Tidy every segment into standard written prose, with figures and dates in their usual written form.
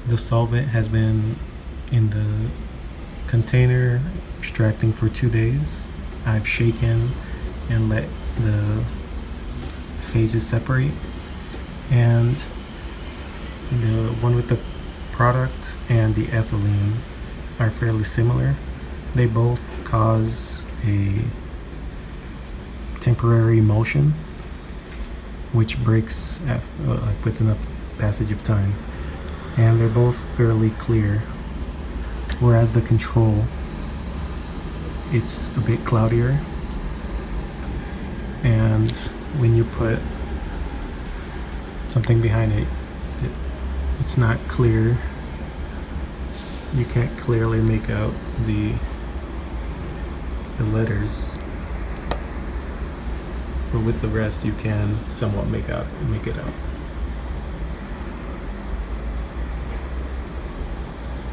The solvent has been in the container extracting for 2 days. I've shaken and let the phases separate, and the one with the product and the ethylene are fairly similar. They both cause a temporary emulsion which breaks with enough passage of time, and they're both fairly clear, whereas the control, it's a bit cloudier, and when you put something behind it, it's not clear. You can't clearly make out the letters, but with the rest you can somewhat make it out.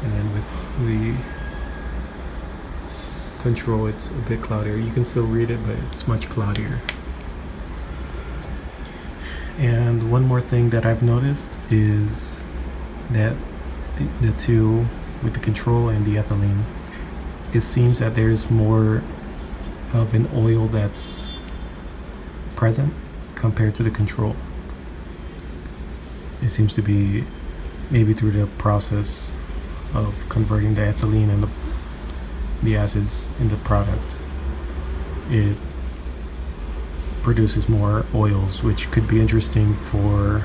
And then with the control, it's a bit cloudier. You can still read it, but it's much cloudier. And one more thing that I've noticed is that the two, with the control and the ethylene, it seems that there's more of an oil that's present compared to the control. It seems to be maybe through the process of converting the ethylene and the acids in the product, it produces more oils, which could be interesting for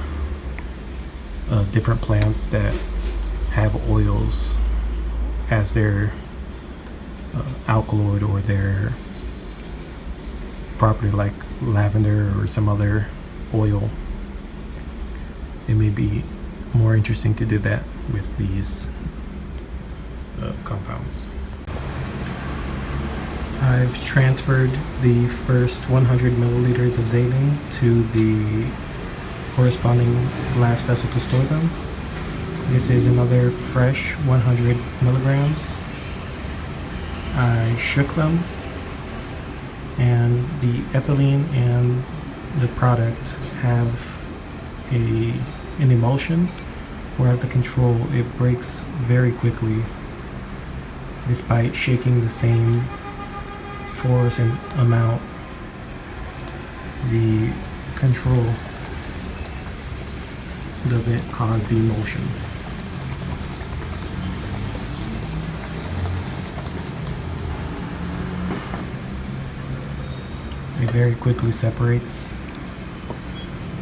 different plants that have oils as their alkaloid or their property, like lavender or some other oil. It may be more interesting to do that with these compounds. I've transferred the first 100 milliliters of Ethylene to the corresponding glass vessel to store them. This is another fresh 100 milligrams. I shook them, and the ethylene and the product have an emulsion, whereas the control, it breaks very quickly despite shaking the same force and amount. The control doesn't cause the emulsion. It very quickly separates,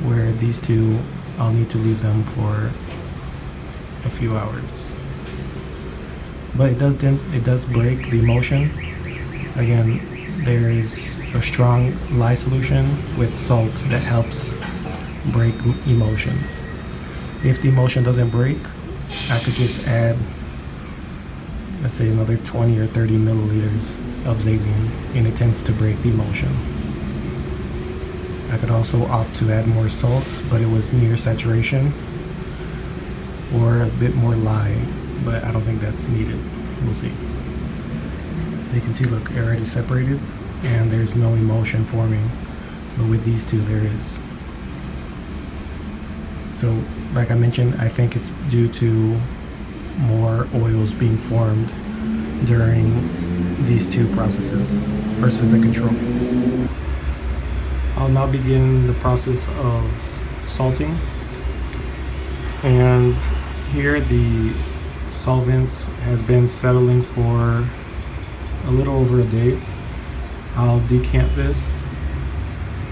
where these two, I'll need to leave them for a few hours. But it does break the emulsion. Again, there is a strong lye solution with salt that helps break emulsions. If the emulsion doesn't break, I could just add, let's say, another 20 or 30 milliliters of Ethylene, and it tends to break the emulsion. I could also opt to add more salt, but it was near saturation, or a bit more lye, but I don't think that's needed. We'll see. So you can see, look, it already separated and there's no emulsion forming, but with these two there is. So like I mentioned, I think it's due to more oils being formed during these two processes versus the control. I'll now begin the process of salting, and here the solvent has been settling for a little over a day. I'll decant this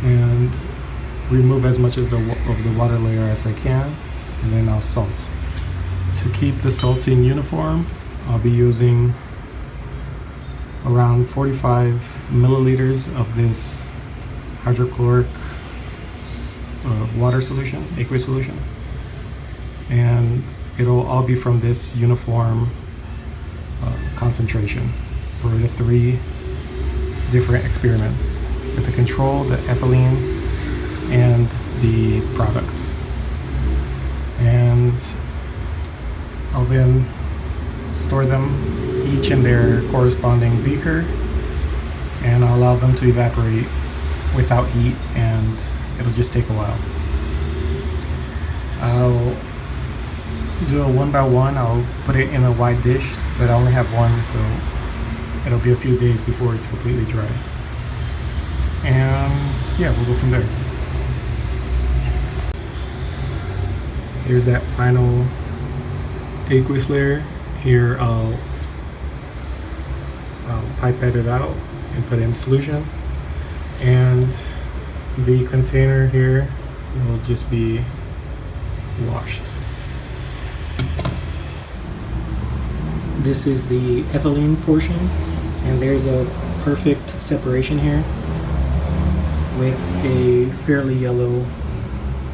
and remove as much of the water layer as I can, and then I'll salt. To keep the salting uniform, I'll be using around 45 milliliters of this hydrochloric water solution, aqueous solution, and it'll all be from this uniform concentration for the 3 different experiments with the control, the ethylene, and the product. And I'll then store them each in their corresponding beaker, and I'll allow them to evaporate without heat, and it'll just take a while. I'll do do a one by one. I'll put it in a wide dish, but I only have one, so it'll be a few days before it's completely dry. And yeah, we'll go from there. Here's that final aqueous layer. Here I'll pipette it out and put it in solution, and the container here will just be washed. This is the ethylene portion, and there's a perfect separation here with a fairly yellow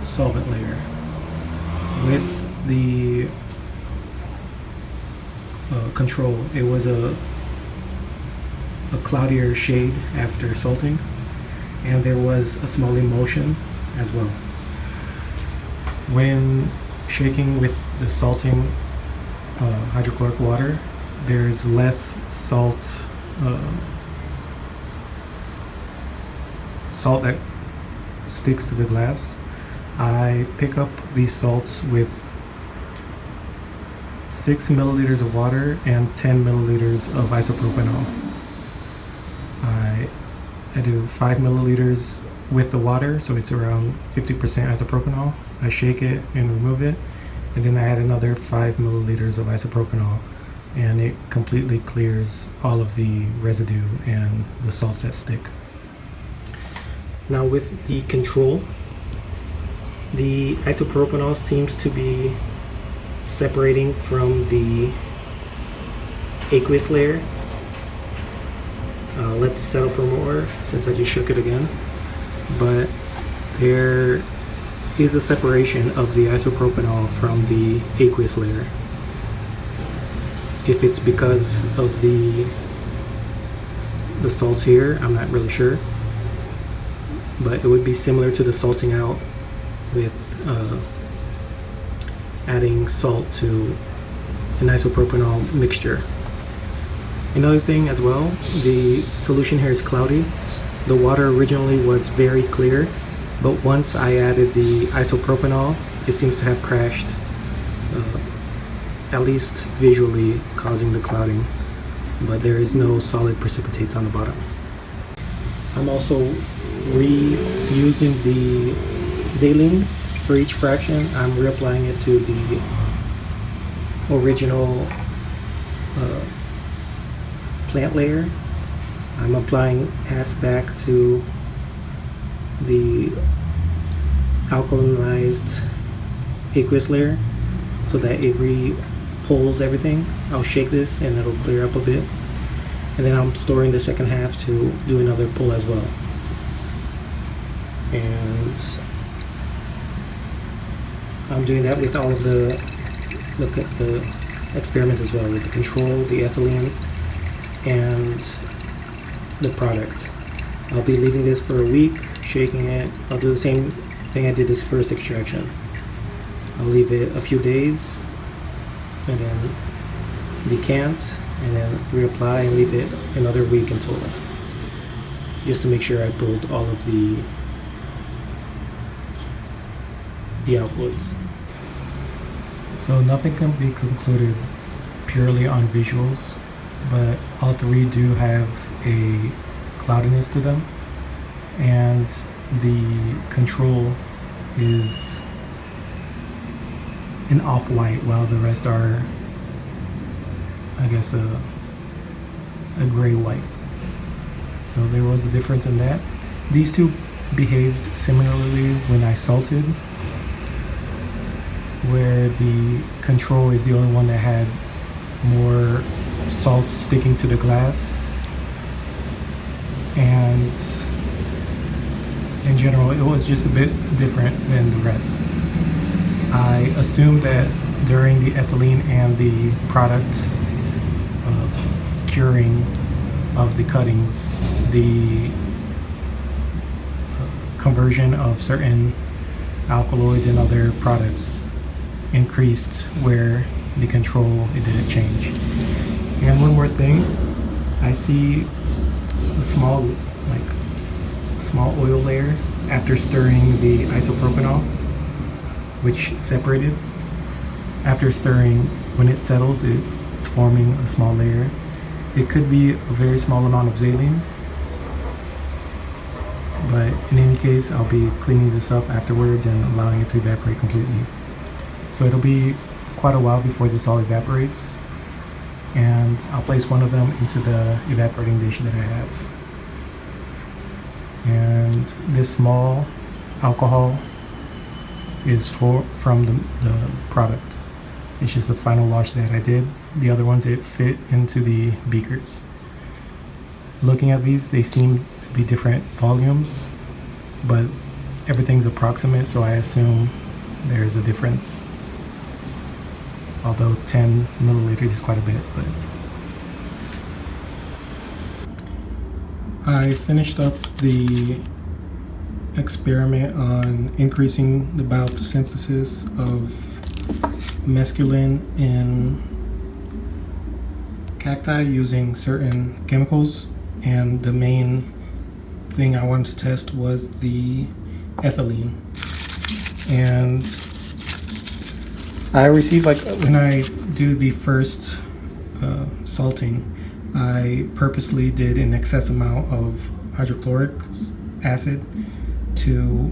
solvent layer. With the control, it was a cloudier shade after salting, and there was a small emulsion as well. When shaking with the salting hydrochloric water, there's less salt that sticks to the glass. I pick up these salts with 6 milliliters of water and 10 milliliters of isopropanol. I do 5 milliliters with the water, so it's around 50% isopropanol. I shake it and remove it, and then I add another 5 milliliters of isopropanol, and it completely clears all of the residue and the salts that stick. Now with the control, the isopropanol seems to be separating from the aqueous layer. I'll let this settle for more since I just shook it again, but there is a separation of the isopropanol from the aqueous layer. If it's because of the salts here, I'm not really sure, but it would be similar to the salting out with adding salt to an isopropanol mixture. Another thing as well, the solution here is cloudy. The water originally was very clear, but once I added the isopropanol, it seems to have crashed, at least visually, causing the clouding, but there is no solid precipitates on the bottom. I'm also reusing the Ethylene for each fraction. I'm reapplying it to the original plant layer. I'm applying half back to the alkalinized aqueous layer so that it re-pulls everything. I'll shake this and it'll clear up a bit, and then I'm storing the second half to do another pull as well. And I'm doing that with all of the experiments as well, with the control, the ethylene, and the product. I'll be leaving this for a week, shaking it. I'll do the same thing I did this first extraction. I'll leave it a few days and then decant and then reapply and leave it another week in total, just to make sure I pulled all of the alkaloids. So nothing can be concluded purely on visuals, but all three do have a cloudiness to them, and the control is an off-white while the rest are, I guess, a gray-white. So there was the difference in that. These two behaved similarly when I salted, where the control is the only one that had more salt sticking to the glass, and in general it was just a bit different than the rest. I assume that during the ethylene and the product curing of the cuttings, the conversion of certain alkaloids and other products increased, where the control, it didn't change. And one more thing, I see a small oil layer after stirring the isopropanol, which separated. after stirring, when it settles, it's forming a small layer. It could be a very small amount of xylene, but in any case, I'll be cleaning this up afterwards and allowing it to evaporate completely. So it'll be quite a while before this all evaporates, and I'll place one of them into the evaporating dish that I have. And this small alcohol is from the product. It's just the final wash that I did. The other ones, it fit into the beakers. Looking at these, they seem to be different volumes, but everything's approximate, so I assume there's a difference. Although 10 milliliters is quite a bit, but I finished up the experiment on increasing the biosynthesis of mescaline in cacti using certain chemicals, and the main thing I wanted to test was the ethylene. And I received, like, when I do the first salting, I purposely did an excess amount of hydrochloric acid to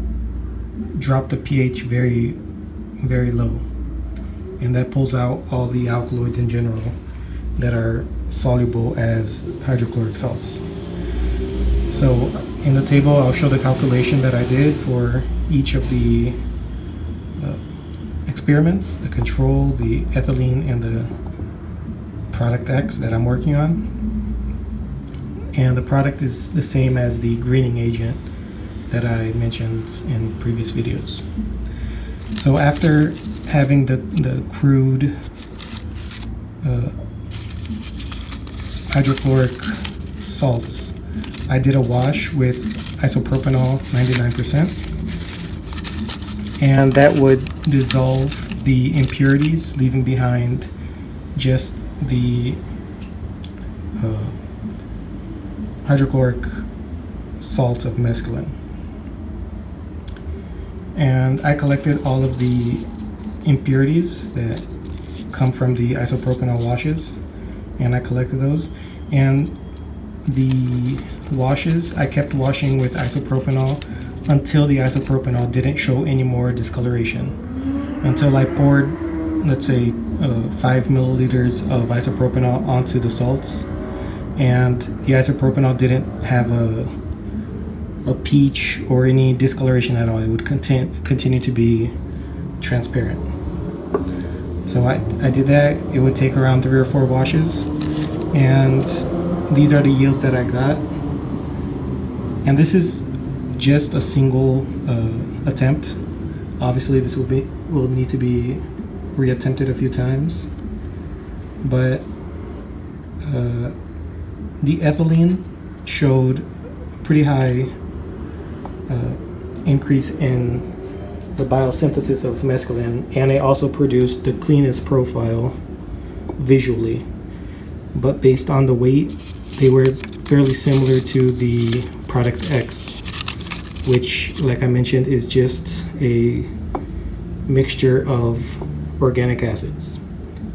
drop the pH very, very low, and that pulls out all the alkaloids in general that are soluble as hydrochloric salts. So in the table, I'll show the calculation that I did for each of the experiments: the control, the ethylene, and the product X that I'm working on. And the product is the same as the greening agent that I mentioned in previous videos. So after having the crude hydrochloric salts, I did a wash with isopropanol 99%, and that would dissolve the impurities, leaving behind just the hydrochloric salt of mescaline. And I collected all of the impurities that come from the isopropanol washes, and I collected those. And the washes, I kept washing with isopropanol until the isopropanol didn't show any more discoloration, until I poured, let's say, 5 milliliters of isopropanol onto the salts, and the isopropanol didn't have a peach or any discoloration at all. It would continue to be transparent. So I did that. It would take around 3 or 4 washes, and these are the yields that I got. And this is just a single attempt. Obviously this will need to be reattempted a few times, but the ethylene showed pretty high increase in the biosynthesis of mescaline, and it also produced the cleanest profile visually. But based on the weight, they were fairly similar to the product X, which, like I mentioned, is just a mixture of organic acids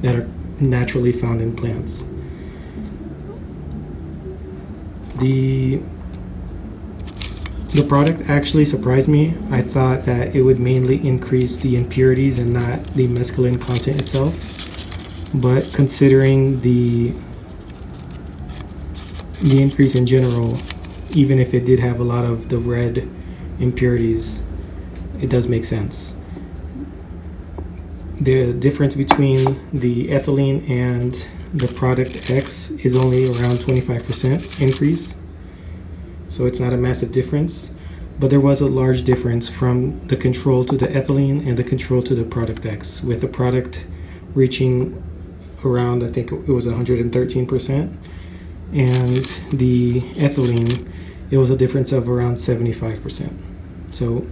that are naturally found in plants. The product actually surprised me. I thought that it would mainly increase the impurities and not the mescaline content itself. But considering the increase in general, even if it did have a lot of the red impurities, it does make sense. The difference between the ethylene and the product X is only around 25% increase. So it's not a massive difference, but there was a large difference from the control to the ethylene and the control to the product X, with the product reaching around, I think it was 113%, and the ethylene, it was a difference of around 75%. So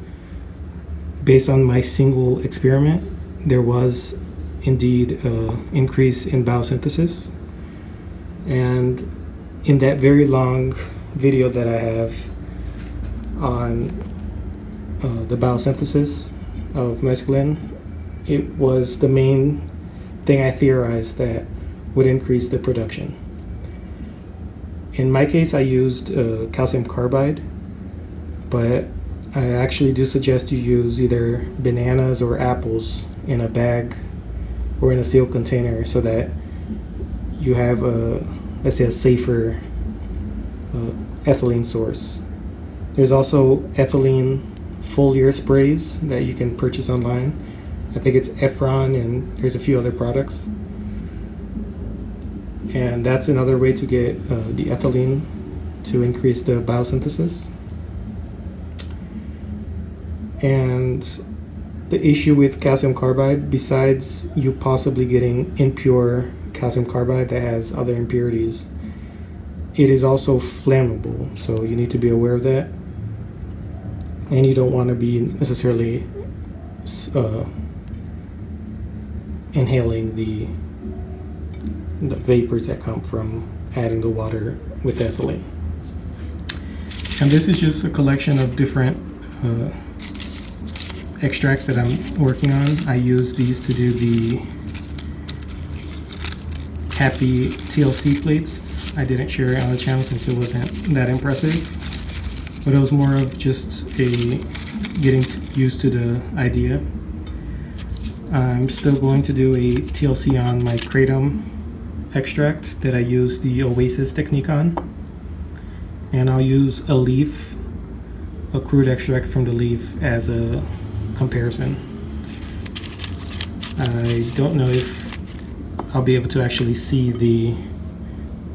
based on my single experiment, there was indeed an increase in biosynthesis. And in that very long video that I have on the biosynthesis of mescaline, it was the main thing I theorized that would increase the production. In my case, I used calcium carbide, but I actually do suggest you use either bananas or apples in a bag or in a sealed container so that you have let's say a safer ethylene source. There's also ethylene foliar sprays that you can purchase online. I think it's Efron, and there's a few other products. And that's another way to get the ethylene to increase the biosynthesis. And the issue with calcium carbide, besides you possibly getting impure calcium carbide that has other impurities, it is also flammable, so you need to be aware of that. And you don't want to be necessarily inhaling the vapors that come from adding the water with ethylene. And this is just a collection of different extracts that I'm working on. I use these to do the Happy TLC plates. I didn't share it on the channel since it wasn't that impressive, but it was more of just getting used to the idea. I'm still going to do a TLC on my kratom extract that I use the Oasis technique on, and I'll use a crude extract from the leaf as a comparison. I don't know if I'll be able to actually see the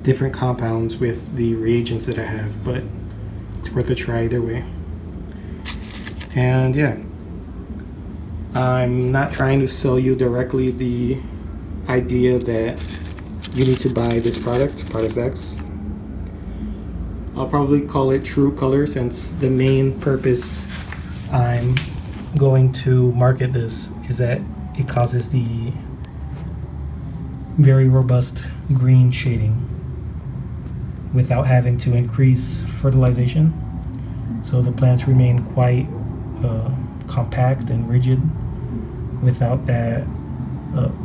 different compounds with the reagents that I have, but it's worth a try either way. And yeah, I'm not trying to sell you directly the idea that you need to buy this product X. I'll probably call it True Color, since the main purpose I'm going to market this is that it causes the very robust green shading without having to increase fertilization, so the plants remain quite compact and rigid without that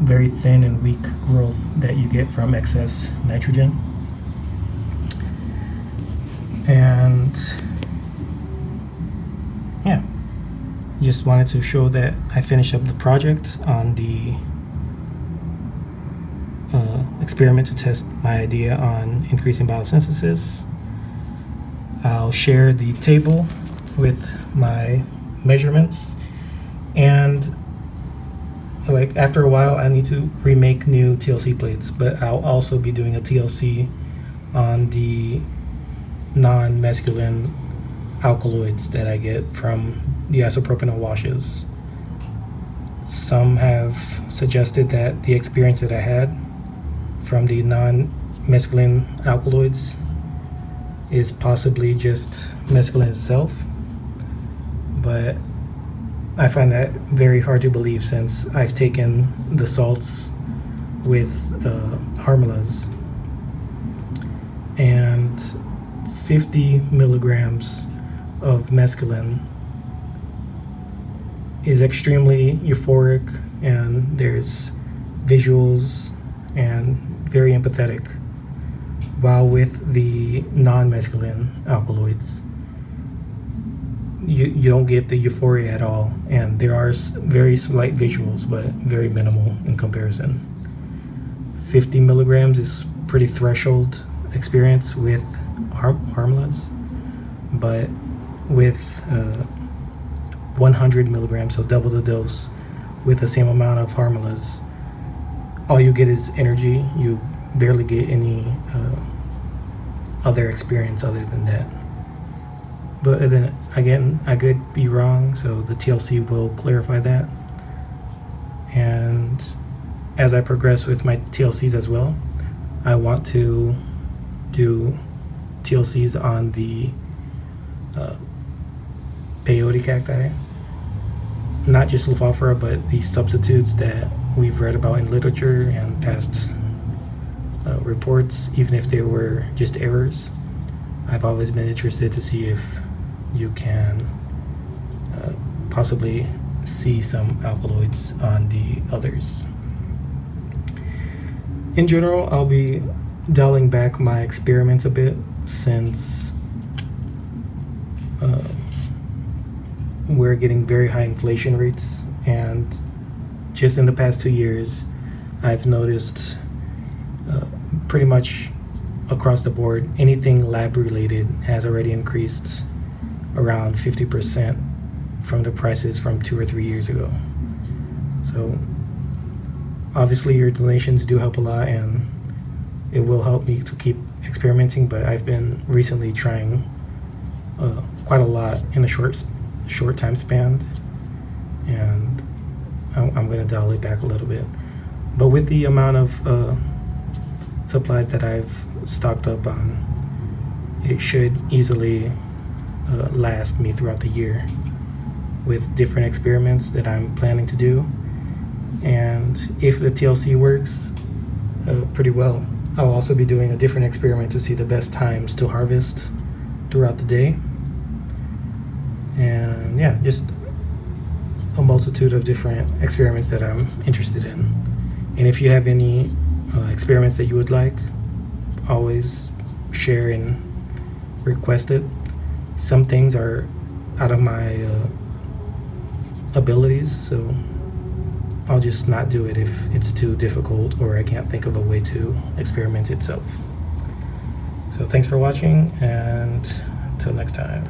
very thin and weak growth that you get from excess nitrogen. And yeah, just wanted to show that I finished up the project on the experiment to test my idea on increasing biosynthesis. I'll share the table with my measurements, and like after a while I need to remake new TLC plates, but I'll also be doing a TLC on the non-mescaline alkaloids that I get from the isopropanol washes. Some have suggested that the experience that I had from the non-mescaline alkaloids is possibly just mescaline itself, but I find that very hard to believe, since I've taken the salts with harmalas, and 50 milligrams of mescaline is extremely euphoric, and there's visuals and very empathetic, while with the non-mescaline alkaloids you don't get the euphoria at all, and there are very slight visuals but very minimal in comparison. 50 milligrams is pretty threshold experience with harmalas, but with 100 milligrams, so double the dose, with the same amount of harmalas, all you get is energy. You barely get any other experience other than that. But then again, I could be wrong, so the TLC will clarify that. And as I progress with my TLCs as well, I want to do TLCs on the peyote cacti, not just Leucophora, but the substitutes that we've read about in literature and past reports, even if they were just errors. I've always been interested to see if you can possibly see some alkaloids on the others. In general, I'll be dialing back my experiments a bit since we're getting very high inflation rates, and just in the past 2 years I've noticed pretty much across the board anything lab related has already increased around 50% from the prices from 2 or 3 years ago. So obviously your donations do help a lot, and it will help me to keep experimenting, but I've been recently trying quite a lot in a short time span, and I'm going to dial it back a little bit. But with the amount of supplies that I've stocked up on, it should easily last me throughout the year with different experiments that I'm planning to do. And if the TLC works pretty well, I'll also be doing a different experiment to see the best times to harvest throughout the day. And yeah, just a multitude of different experiments that I'm interested in. And if you have any experiments that you would like, always share and request it. Some things are out of my abilities, so I'll just not do it if it's too difficult or I can't think of a way to experiment itself. So thanks for watching, and until next time.